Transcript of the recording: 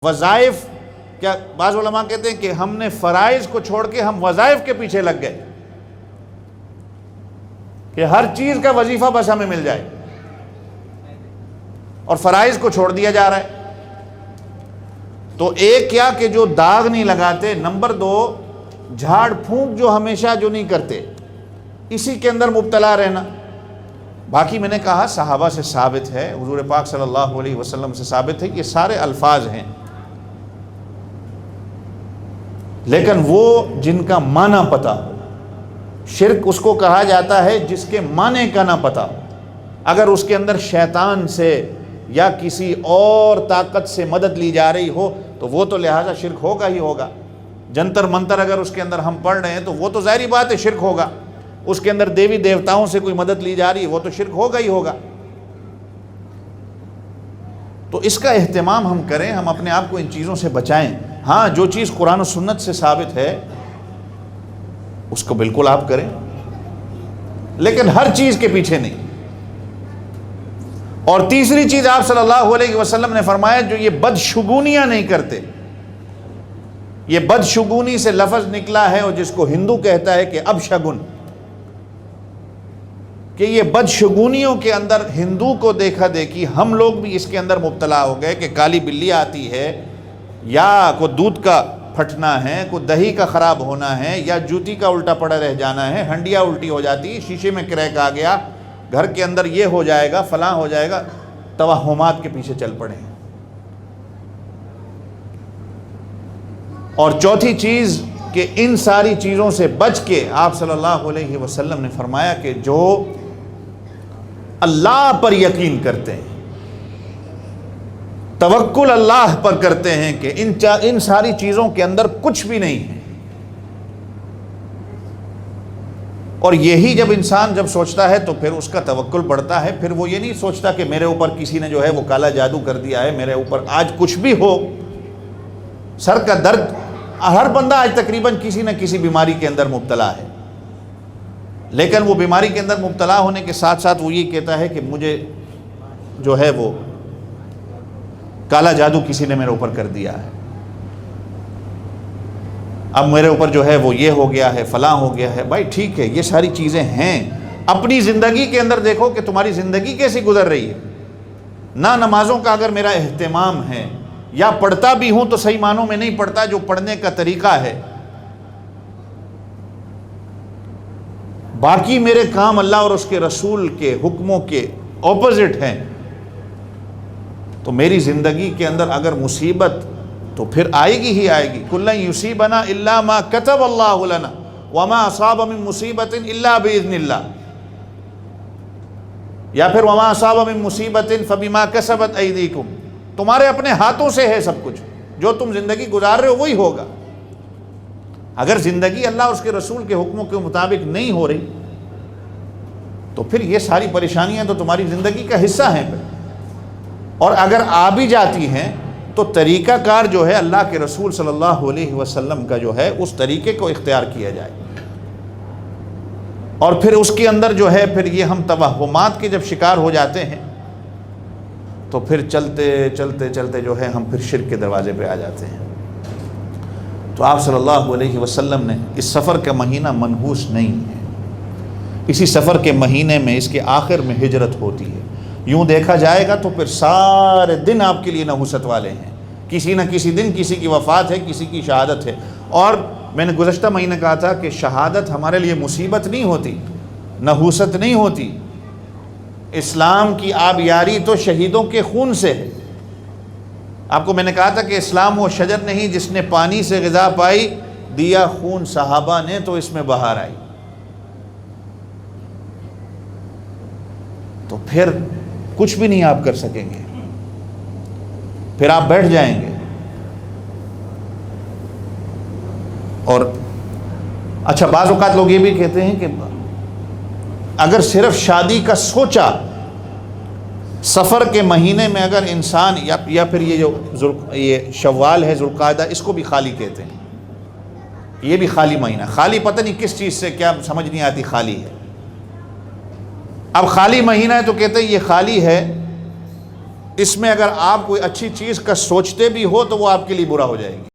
وظائف کیا بعض علماء کہتے ہیں کہ ہم نے فرائض کو چھوڑ کے ہم وظائف کے پیچھے لگ گئے کہ ہر چیز کا وظیفہ بس ہمیں مل جائے اور فرائض کو چھوڑ دیا جا رہا ہے۔ تو ایک کیا کہ جو داغ نہیں لگاتے، نمبر دو جھاڑ پھونک جو ہمیشہ جو نہیں کرتے، اسی کے اندر مبتلا رہنا۔ باقی میں نے کہا صحابہ سے ثابت ہے، حضور پاک صلی اللہ علیہ وسلم سے ثابت ہے، یہ سارے الفاظ ہیں، لیکن وہ جن کا معنی پتہ ہو۔ شرک اس کو کہا جاتا ہے جس کے معنی کا نہ پتہ ہو۔ اگر اس کے اندر شیطان سے یا کسی اور طاقت سے مدد لی جا رہی ہو تو وہ تو لہٰذا شرک ہوگا ہی ہوگا۔ جنتر منتر اگر اس کے اندر ہم پڑھ رہے ہیں تو وہ تو ظاہری بات ہے شرک ہوگا۔ اس کے اندر دیوی دیوتاؤں سے کوئی مدد لی جا رہی ہے وہ تو شرک ہوگا ہی ہوگا۔ تو اس کا اہتمام ہم کریں، ہم اپنے آپ کو ان چیزوں سے بچائیں۔ ہاں جو چیز قرآن و سنت سے ثابت ہے اس کو بالکل آپ کریں، لیکن ہر چیز کے پیچھے نہیں۔ اور تیسری چیز آپ صلی اللہ علیہ وسلم نے فرمایا جو یہ بدشگونیاں نہیں کرتے، یہ بدشگونی سے لفظ نکلا ہے اور جس کو ہندو کہتا ہے کہ ابشگن، کہ یہ بدشگونیوں کے اندر ہندو کو دیکھا دیکھی ہم لوگ بھی اس کے اندر مبتلا ہو گئے کہ کالی بلی آتی ہے، یا کوئی دودھ کا پھٹنا ہے، کوئی دہی کا خراب ہونا ہے، یا جوتی کا الٹا پڑا رہ جانا ہے، ہنڈیا الٹی ہو جاتی ہے، شیشے میں کریک آ گیا، گھر کے اندر یہ ہو جائے گا، فلاں ہو جائے گا، توہمات کے پیچھے چل پڑے ہیں۔ اور چوتھی چیز کہ ان ساری چیزوں سے بچ کے آپ صلی اللہ علیہ وسلم نے فرمایا کہ جو اللہ پر یقین کرتے ہیں، توکل اللہ پر کرتے ہیں کہ ان ساری چیزوں کے اندر کچھ بھی نہیں ہے۔ اور یہی جب انسان جب سوچتا ہے تو پھر اس کا توکل بڑھتا ہے، پھر وہ یہ نہیں سوچتا کہ میرے اوپر کسی نے جو ہے وہ کالا جادو کر دیا ہے، میرے اوپر آج کچھ بھی ہو، سر کا درد، ہر بندہ آج تقریباً کسی نہ کسی بیماری کے اندر مبتلا ہے، لیکن وہ بیماری کے اندر مبتلا ہونے کے ساتھ ساتھ وہ یہ کہتا ہے کہ مجھے جو ہے وہ کالا جادو کسی نے میرے اوپر کر دیا ہے، اب میرے اوپر جو ہے وہ یہ ہو گیا ہے، فلاں ہو گیا ہے۔ بھائی ٹھیک ہے، یہ ساری چیزیں ہیں، اپنی زندگی کے اندر دیکھو کہ تمہاری زندگی کیسی گزر رہی ہے۔ نہ نمازوں کا اگر میرا اہتمام ہے، یا پڑھتا بھی ہوں تو صحیح معنوں میں نہیں پڑھتا، جو پڑھنے کا طریقہ ہے، باقی میرے کام اللہ اور اس کے رسول کے حکموں کے اپوزٹ ہیں، تو میری زندگی کے اندر اگر مصیبت تو پھر آئے گی ہی آئے گی۔ کُلًّا یُصِیبَنَا إِلَّا مَا كَتَبَ اللَّهُ لَنَا وَمَا أَصَابَ مِن مُصِیبَةٍ إِلَّا بِإِذْنِ اللَّهِ، یا پھر وَمَا أَصَابَ مِن مُصِیبَةٍ فَبِمَا كَسَبَتْ أَیْدِیکُم، تمہارے اپنے ہاتھوں سے ہے سب کچھ، جو تم زندگی گزار رہے ہو وہی ہوگا۔ اگر زندگی اللہ اور اس کے رسول کے حکموں کے مطابق نہیں ہو رہی تو پھر یہ ساری پریشانیاں تو تمہاری زندگی کا حصہ ہیں پھر، اور اگر آ بھی جاتی ہیں تو طریقہ کار جو ہے اللہ کے رسول صلی اللہ علیہ وسلم کا جو ہے اس طریقے کو اختیار کیا جائے، اور پھر اس کے اندر جو ہے پھر یہ ہم توہمات کے جب شکار ہو جاتے ہیں تو پھر چلتے چلتے چلتے جو ہے ہم پھر شرک کے دروازے پہ آ جاتے ہیں۔ تو آپ صلی اللہ علیہ وسلم نے اس سفر کا مہینہ منحوس نہیں ہے، اسی سفر کے مہینے میں اس کے آخر میں ہجرت ہوتی ہے۔ یوں دیکھا جائے گا تو پھر سارے دن آپ کے لیے نحوست والے ہیں، کسی نہ کسی دن کسی کی وفات ہے، کسی کی شہادت ہے۔ اور میں نے گزشتہ مہینے کہا تھا کہ شہادت ہمارے لیے مصیبت نہیں ہوتی، نحوست نہیں ہوتی، اسلام کی آبیاری تو شہیدوں کے خون سے ہے۔ آپ کو میں نے کہا تھا کہ اسلام وہ شجر نہیں جس نے پانی سے غذا پائی، دیا خون صحابہ نے تو اس میں بہار آئی۔ تو پھر کچھ بھی نہیں آپ کر سکیں گے، پھر آپ بیٹھ جائیں گے۔ اور اچھا بعض اوقات لوگ یہ بھی کہتے ہیں کہ اگر صرف شادی کا سوچا سفر کے مہینے میں اگر انسان یا پھر یہ جو یہ شوال ہے، ذوالقعدہ، اس کو بھی خالی کہتے ہیں، یہ بھی خالی مہینہ، خالی پتہ نہیں کس چیز سے، کیا سمجھ نہیں آتی خالی ہے۔ اب خالی مہینہ ہے تو کہتے ہیں یہ خالی ہے اس میں اگر آپ کوئی اچھی چیز کا سوچتے بھی ہو تو وہ آپ کے لیے برا ہو جائے گی.